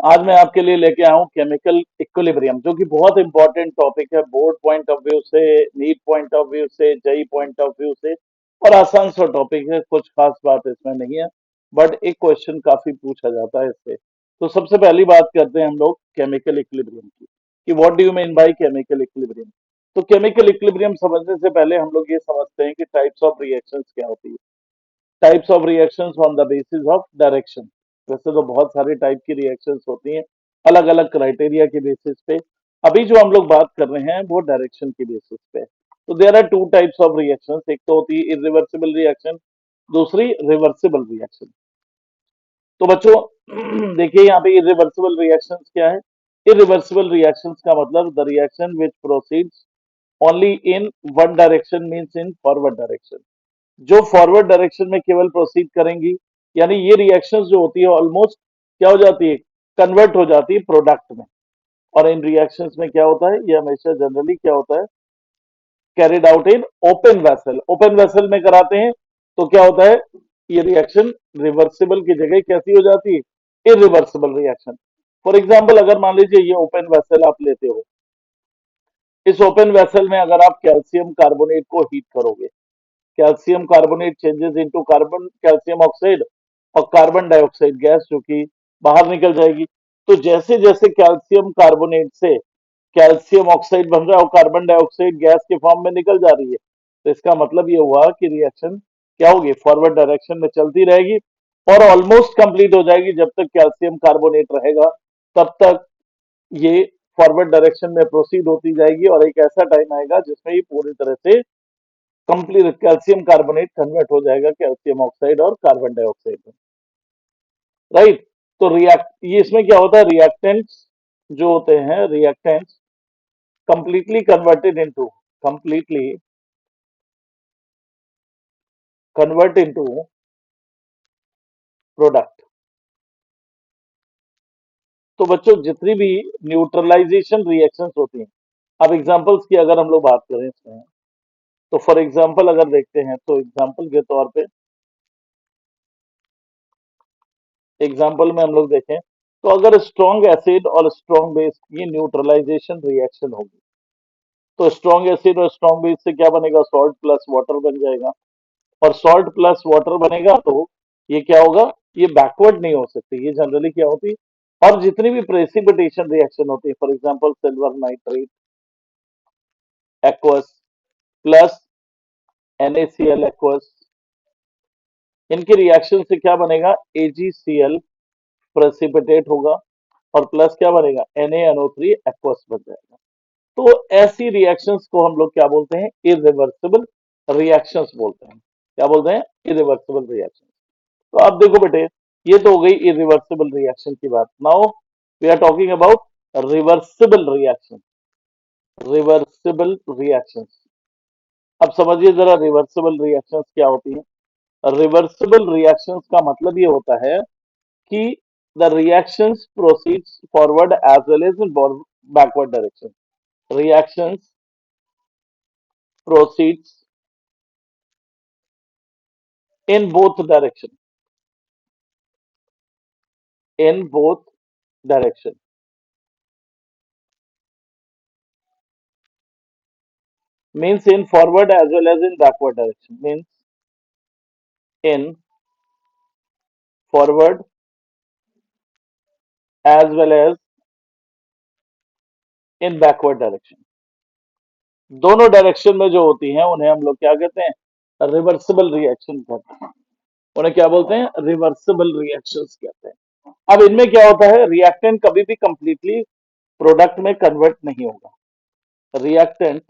आज मैं आपके लिए लेके आया हूँ केमिकल इक्विलिब्रियम, जो कि बहुत इंपॉर्टेंट टॉपिक है बोर्ड पॉइंट ऑफ व्यू से, नीट पॉइंट ऑफ व्यू से, जेई पॉइंट ऑफ व्यू से। और आसान सा टॉपिक है, कुछ खास बात इसमें नहीं है, बट एक क्वेश्चन काफी पूछा जाता है इससे। तो सबसे पहली बात करते हैं हम लोग केमिकल इक्विलिब्रियम की, कि what do you mean by chemical equilibrium. तो केमिकल इक्विलिब्रियम समझने से पहले हम लोग ये समझते हैं कि टाइप्स ऑफ रिएक्शंस क्या होती है। Types of reactions on the basis of direction. वैसे तो बहुत सारे टाइप की रिएक्शंस होती हैं, अलग अलग क्राइटेरिया के बेसिस पे। अभी जो हम लोग बात कर रहे हैं वो डायरेक्शन के बेसिस पे है। तो there are two types of reactions, एक तो होती है इरिवर्सिबल रिएक्शन, दूसरी रिवर्सिबल रिएक्शन। तो बच्चों देखिए यहाँ पे इरिवर्सिबल रिएक्शंस क्या है। इरिवर्सिबल रिएक्शंस का मतलब the reaction which proceeds only in one direction means in forward direction. जो फॉरवर्ड डायरेक्शन में केवल प्रोसीड करेंगी, यानी ये रिएक्शंस जो होती है ऑलमोस्ट क्या हो जाती है, कन्वर्ट हो जाती है प्रोडक्ट में। और इन रिएक्शंस में क्या होता है, ये हमेशा जनरली क्या होता है, carried out in open vessel. Open vessel में कराते हैं तो क्या होता है, ये रिएक्शन रिवर्सिबल की जगह कैसी हो जाती है, इरिवर्सिबल रिएक्शन। फॉर एग्जाम्पल अगर मान लीजिए ये ओपन वेसल आप लेते हो, इस ओपन वेसल में अगर आप कैल्शियम कार्बोनेट को हीट करोगे, calcium carbonate changes into carbon calcium oxide और कार्बन डाइऑक्साइड गैस जो कि बाहर निकल जाएगी। तो जैसे जैसे कैल्शियम कार्बोनेट से कैल्शियम ऑक्साइड बन रहा है और कार्बन डाइऑक्साइड गैस के फॉर्म में निकल जा रही है, तो इसका मतलब ये हुआ कि रिएक्शन क्या होगी, फॉरवर्ड डायरेक्शन में चलती रहेगी और ऑलमोस्ट कंप्लीट हो जाएगी। जब तक कैल्शियम कार्बोनेट रहेगा तब तक ये फॉरवर्ड डायरेक्शन में प्रोसीड होती जाएगी और एक ऐसा टाइम आएगा जिसमें ये पूरी तरह से कंप्लीट कैल्शियम कार्बोनेट कन्वर्ट हो जाएगा कैल्शियम ऑक्साइड और कार्बन डाइऑक्साइड में। राइट। तो रिएक्ट ये इसमें क्या होता है, रिएक्टेंट्स जो होते हैं, reactants completely converted into completely convert into product. तो बच्चों जितनी भी न्यूट्रलाइजेशन रिएक्शंस होती हैं, अब एग्जांपल्स की अगर हम लोग बात करें इसमें, तो फॉर एग्जांपल अगर देखते हैं तो एग्जांपल के तौर पे, एग्जांपल में हम लोग देखें तो अगर स्ट्रॉन्ग एसिड और स्ट्रॉन्ग बेस की न्यूट्रलाइजेशन रिएक्शन होगी, तो स्ट्रॉन्ग एसिड और स्ट्रॉन्ग बेस से क्या बनेगा, सॉल्ट प्लस वाटर बन जाएगा। और सॉल्ट प्लस वाटर बनेगा तो ये क्या होगा, ये बैकवर्ड नहीं हो सकती, ये जनरली क्या होती है। और जितनी भी प्रेसिपिटेशन रिएक्शन होती है, for example silver nitrate aqueous plus NaCl aqueous, इनके रिएक्शन से क्या बनेगा, AgCl प्रेसिपिटेट होगा और प्लस क्या बनेगा, NaNO3 एक्वस बन जाएगा। तो ऐसी रिएक्शंस को हम लोग क्या बोलते हैं, इरिवर्सिबल रिएक्शंस बोलते हैं। क्या बोलते हैं, इरिवर्सिबल रिएक्शन। तो आप देखो बेटे, ये तो हो गई इरिवर्सिबल रिएक्शन की बात। Now we are talking about reversible reaction. Reversible reactions, अब समझिए जरा रिवर्सिबल रिएक्शंस क्या होती है। रिवर्सिबल रिएक्शंस का मतलब ये होता है कि the reactions proceeds forward as well as in backward direction. reactions proceeds in both direction, in both direction, means in forward as well as in backward direction, means in forward as well as in backward direction। दोनों direction में जो होती हैं उन्हें हम लोग क्या कहते हैं, रिवर्सिबल रिएक्शन कहते हैं। उन्हें क्या बोलते हैं, रिवर्सिबल रिएक्शंस कहते हैं। अब इनमें क्या होता है, रिएक्टेंट कभी भी कंप्लीटली प्रोडक्ट में कन्वर्ट नहीं होगा। Reactant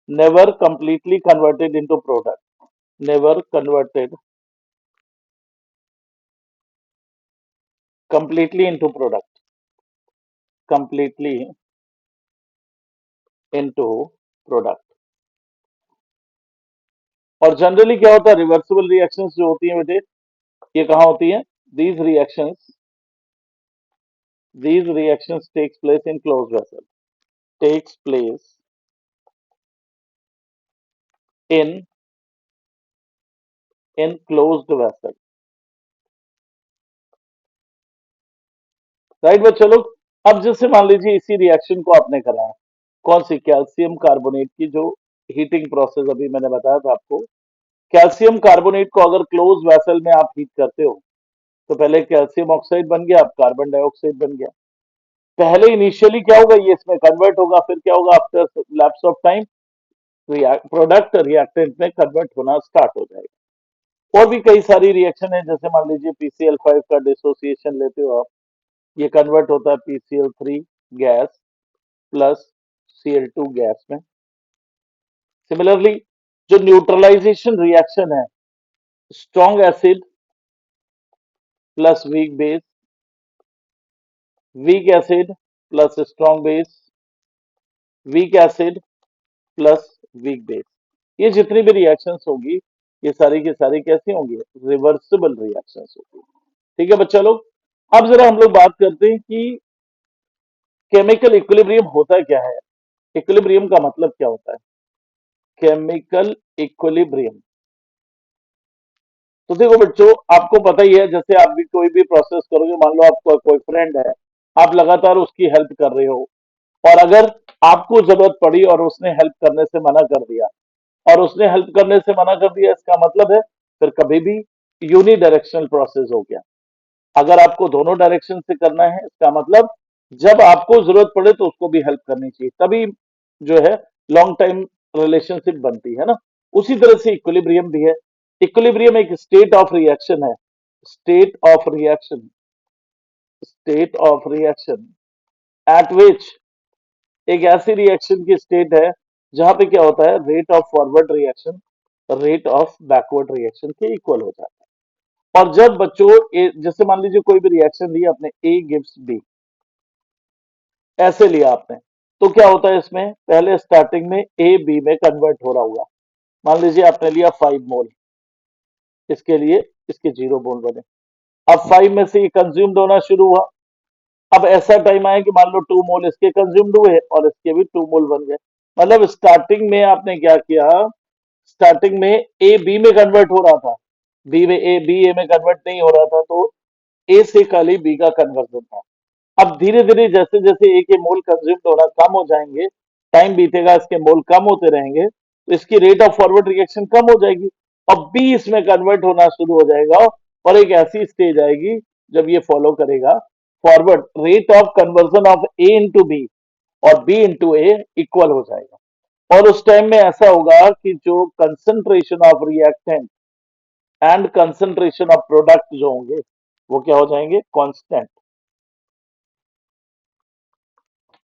never completely converted into product, never converted completely into product, completely into product। और जनरली क्या होता है, रिवर्सिबल रिएक्शंस जो होती हैं बेटे, ये कहाँ होती हैं, these reactions these reactions takes place in closed vessel, takes place in closed vessel, right बच्चों लोग। अब जैसे मान लीजिए इसी रिएक्शन को आपने कराया, कौन सी, कैल्शियम कार्बोनेट की जो हीटिंग प्रोसेस अभी मैंने बताया था आपको। कैल्शियम कार्बोनेट को अगर क्लोज वेसल में आप हीट करते हो तो पहले कैल्शियम ऑक्साइड बन गया, अब कार्बन डाइऑक्साइड बन गया। पहले इनिशियली क्या होगा, ये इसमें कन्वर्ट होगा, फिर क्या होगा, after lapse of time product reactant में कन्वर्ट होना स्टार्ट हो जाएगा। और भी कई सारी रिएक्शन है, जैसे मान लीजिए PCl5 का डिसोसिएशन लेते हो आप, ये कन्वर्ट होता है PCl3 gas plus Cl2 gas में। सिमिलरली जो न्यूट्रलाइजेशन रिएक्शन है, strong acid plus weak base, weak acid plus strong base, weak acid plus weak base, ये जितनी भी रिएक्शंस होगी ये सारी की सारी कैसी होंगी, रिवर्सिबल रिएक्शंस होगी। ठीक है बच्चा लोग। अब जरा हम लोग बात करते हैं कि केमिकल इक्विलिब्रियम होता क्या है, इक्विलिब्रियम का मतलब क्या होता है। केमिकल इक्विलिब्रियम, तो देखो बच्चों आपको पता ही है, जैसे आप भी कोई भी प्रोसेस करोगे, मान लो आपका कोई फ्रेंड है, आप लगातार उसकी हेल्प कर रहे हो, और अगर आपको जरूरत पड़ी और उसने हेल्प करने से मना कर दिया, और उसने हेल्प करने से मना कर दिया, इसका मतलब है फिर कभी भी यूनी डायरेक्शनल प्रोसेस हो गया। अगर आपको दोनों डायरेक्शन से करना है, इसका मतलब जब आपको जरूरत पड़े तो उसको भी हेल्प करनी चाहिए, तभी जो है लॉन्ग टाइम रिलेशनशिप बनती है ना। उसी तरह से इक्विलिब्रियम भी है। इक्विलिब्रियम एक स्टेट ऑफ रिएक्शन है, state of reaction, state of reaction at विच, एक ऐसी रिएक्शन की स्टेट है जहां पे क्या होता है, rate of forward reaction rate of backward reaction के इक्वल हो जाता है। और जब बच्चों जैसे मान लीजिए कोई भी रिएक्शन दी आपने, ए गिव्स बी, ऐसे लिया आपने, तो क्या होता है इसमें, पहले स्टार्टिंग में ए बी में कन्वर्ट हो रहा होगा। मान लीजिए आपने लिया 5 मोल, इसके लिए इसके 0 मोल बने। अब 5 में से ये कंज्यूम्ड होना शुरू हुआ। अब ऐसा टाइम आया कि मान लो 2 मोल इसके कंज्यूम्ड हुए और इसके भी 2 मोल बन गए। मतलब स्टार्टिंग में आपने क्या किया, स्टार्टिंग में ए बी में कन्वर्ट हो रहा था, बी ए में कन्वर्ट नहीं हो रहा था, तो ए से खाली बी का कन्वर्जन था। अब धीरे धीरे जैसे जैसे ए के मोल कंज्यूम्ड होना कम हो जाएंगे, टाइम बीतेगा, इसके मोल कम होते रहेंगे, तो इसकी रेट ऑफ फॉरवर्ड रिएक्शन कम हो जाएगी, अब बी इसमें कन्वर्ट होना शुरू हो जाएगा, और एक ऐसी स्टेज आएगी जब ये फॉलो करेगा forward, rate of conversion of A into B और बी इंटू ए इक्वल हो जाएगा। और उस टाइम में ऐसा होगा कि जो concentration of reactant and concentration of product जो होंगे वो क्या हो जाएंगे, कांस्टेंट।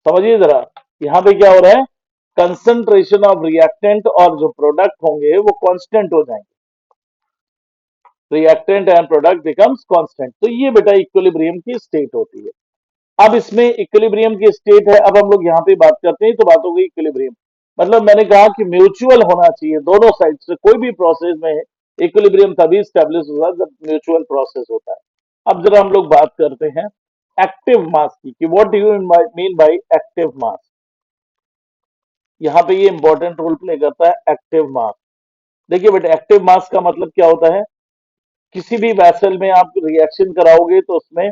समझिए जरा, यहां पे क्या हो रहा है, कंसंट्रेशन ऑफ रिएक्टेंट और जो प्रोडक्ट होंगे वो कांस्टेंट हो जाएंगे, reactant and product becomes constant. तो ये बेटा इक्विलिब्रियम की स्टेट होती है। अब इसमें इक्विलिब्रियम की स्टेट है, अब हम लोग यहाँ पे बात करते हैं, तो बात हो गई इक्विलिब्रियम। मतलब मैंने कहा कि म्यूचुअल होना चाहिए दोनों साइड से, कोई भी प्रोसेस में इक्विलिब्रियम तभी स्टेब्लिश होता है जब म्यूचुअल प्रोसेस होता है। अब जरा हम लोग बात करते हैं एक्टिव मास की, कि what do you mean by active mass. यहाँ पे ये इंपॉर्टेंट रोल प्ले करता है एक्टिव मास। देखिए बेटा, एक्टिव मास का मतलब क्या होता है, किसी भी वैसल में आप रिएक्शन कराओगे तो उसमें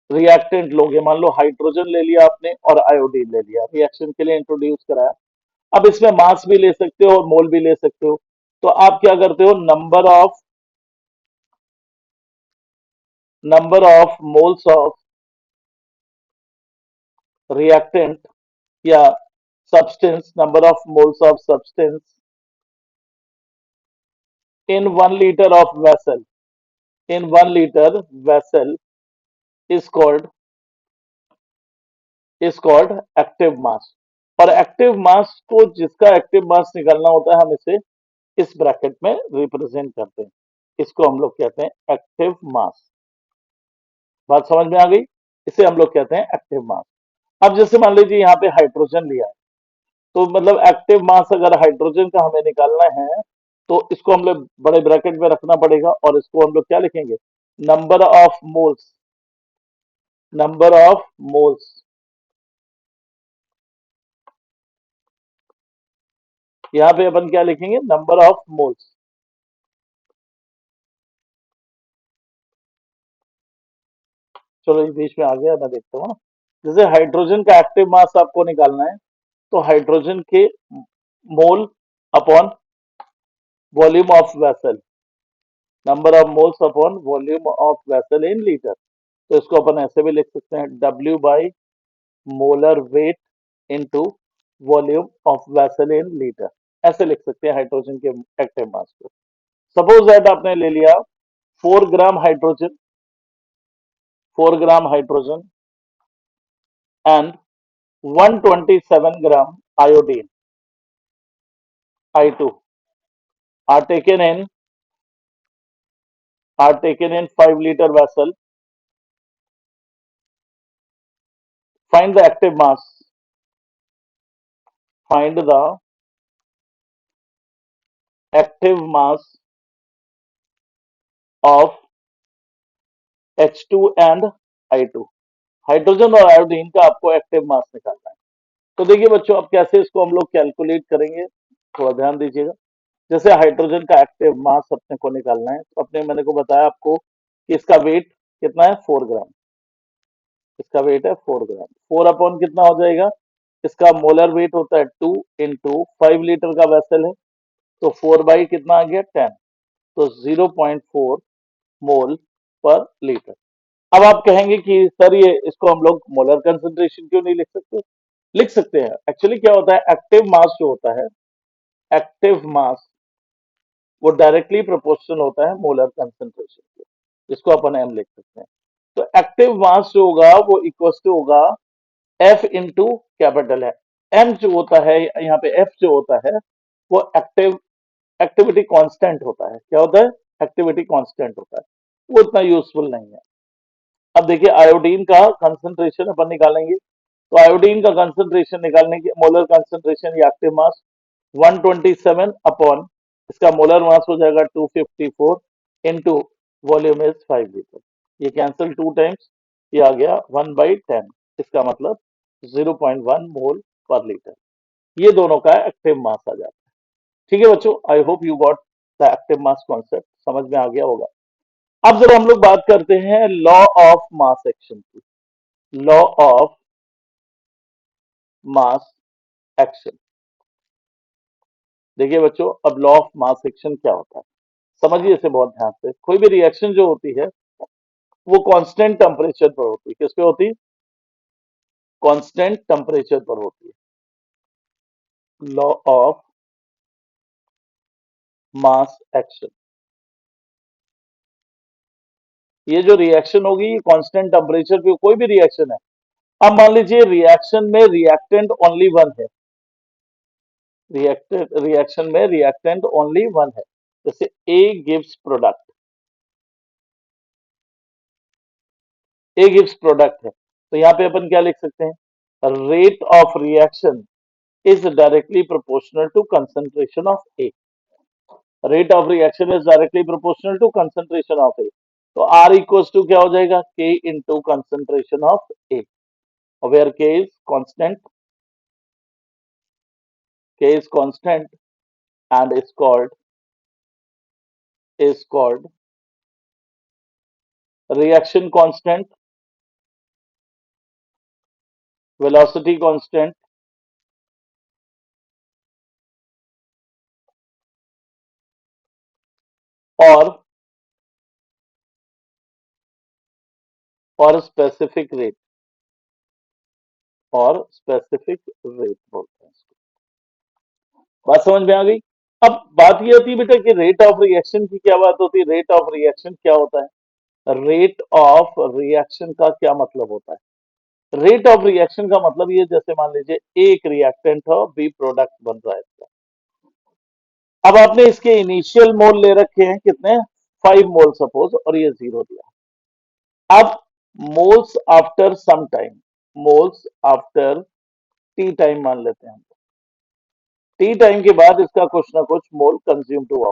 रिएक्टेंट लोगे, मान लो हाइड्रोजन ले लिया आपने और आयोडीन ले लिया, रिएक्शन के लिए इंट्रोड्यूस कराया। अब इसमें मास भी ले सकते हो और मोल भी ले सकते हो, तो आप क्या करते हो, number of moles of reactant या substance, number of moles of substance in 1 litre of vessel, in 1 litre vessel is called active mass. और एक्टिव मास को, जिसका एक्टिव मास निकालना होता है, हम इसे इस ब्रैकेट में रिप्रेजेंट करते हैं, इसको हम लोग कहते हैं एक्टिव मास। बात समझ में आ गई, इसे हम लोग कहते हैं एक्टिव मास। अब जैसे मान लीजिए यहाँ पे हाइड्रोजन लिया है, तो मतलब एक्टिव मास अगर हाइड्रोजन का हमें निकालना है तो इसको हम लोग बड़े ब्रैकेट में रखना पड़ेगा, और इसको हम लोग क्या लिखेंगे, number of moles, number of moles. यहाँ पे अपन क्या लिखेंगे, नंबर ऑफ मोल्स। चलो ये बीच में आ गया, मैं देखता हूँ। जैसे हाइड्रोजन का एक्टिव मास आपको निकालना है, तो हाइड्रोजन के mole upon volume of vessel, number of moles upon volume of vessel in litre. तो इसको अपन ऐसे भी लिख सकते हैं, W by molar weight into volume of vessel in litre. ऐसे लिख सकते हैं हाइड्रोजन के एक्टिव मास को। सपोज दैट आपने ले लिया 4 gram hydrogen, 4 gram hydrogen and 127 gram iodine, I2 are taken in 5 liter vessel. Find the active mass. Find the active mass of H2 and I2. Hydrogen और iodine का आपको active mass निकालना है। तो देखिए बच्चों, अब कैसे इसको हम लोग कैलकुलेट करेंगे, थोड़ा ध्यान दीजिएगा। जैसे हाइड्रोजन का एक्टिव मास अपने को निकालना है, तो अपने मैंने को बताया आपको कि इसका वेट कितना है, 4 ग्राम। इसका वेट है 4 ग्राम। 4 अपॉन कितना हो जाएगा, इसका मोलर वेट होता है 2 इंटू 5 लीटर का वेसल है, तो 4 बाई कितना आ गया, 10। तो 0.4 मोल पर लीटर। अब आप कहेंगे कि सर ये इसको हम लोग मोलर कंसंट्रेशन क्यों नहीं लिख सकते? लिख सकते हैं। एक्चुअली क्या होता है, एक्टिव मास जो होता है, एक्टिव मास वो डायरेक्टली प्रोपोर्शनल होता है मोलर कंसंट्रेशन के, जिसको अपन एम लिख सकते हैं। तो एक्टिव मास जो होगा वो इक्वल टू होगा एफ इंटू कैपिटल है। एम जो होता है यहाँ पे, एफ जो होता है वो एक्टिविटी कांस्टेंट होता है। क्या होता है, एक्टिविटी कांस्टेंट होता है, वो इतना यूजफुल नहीं है। अब देखिए आयोडीन का कंसंट्रेशन अपन निकालेंगे, तो आयोडीन का कंसंट्रेशन निकालने की मोलर कंसंट्रेशन या एक्टिव मास 127 अपॉन इसका मोलर मास हो जाएगा 254 इनटू वॉल्यूम इज 5 लीटर। ये कैंसिल 2 टाइम्स, ये आ गया 1/10। इसका मतलब 0.1 मोल पर लीटर। ये दोनों का एक्टिव मास आ जाता है। ठीक है बच्चों, I hope you got the active mass concept, समझ में आ गया होगा। अब जरा हम लोग बात करते हैं लॉ ऑफ मास एक्शन की। Law of mass action. देखिए बच्चों, अब लॉ ऑफ मास एक्शन क्या होता है, समझिए इसे बहुत ध्यान से। कोई भी रिएक्शन जो होती है वो कांस्टेंट टेम्परेचर पर होती है। किस पे होती है, कांस्टेंट टेम्परेचर पर होती है। लॉ ऑफ मास एक्शन, ये जो रिएक्शन होगी ये कांस्टेंट टेम्परेचर पे, कोई भी रिएक्शन है। अब मान लीजिए रिएक्शन में रिएक्टेंट ओनली वन है, रिएक्शन में रिएक्टेंट ओनली वन है। जैसे A gives product, A gives product है, तो यहां पे अपन क्या लिख सकते हैं, rate of reaction is directly proportional to concentration of A. Rate of reaction is directly proportional to concentration of A. तो आर इक्वल्स टू क्या हो जाएगा, K into concentration of A, where K is constant, K is constant and is called reaction constant, velocity constant और specific rate, और specific rate बोलते हैं इसको। बात समझ में आ गई। अब बात ये होती है बेटा कि रेट ऑफ रिएक्शन की क्या बात होती है, रेट ऑफ रिएक्शन क्या होता है, रेट ऑफ रिएक्शन का क्या मतलब होता है। रेट ऑफ रिएक्शन का मतलब ये, जैसे मान लीजिए एक रिएक्टेंट है, बी प्रोडक्ट बन रहा है इसका। अब आपने इसके इनिशियल मोल ले रखे हैं कितने, 5 मोल सपोज, और ये 0 दिया। अब moles after some time, moles after T time मान लेते हैं हम, टी टाइम के बाद इसका कुछ ना कुछ मोल कंज्यूम हुआ।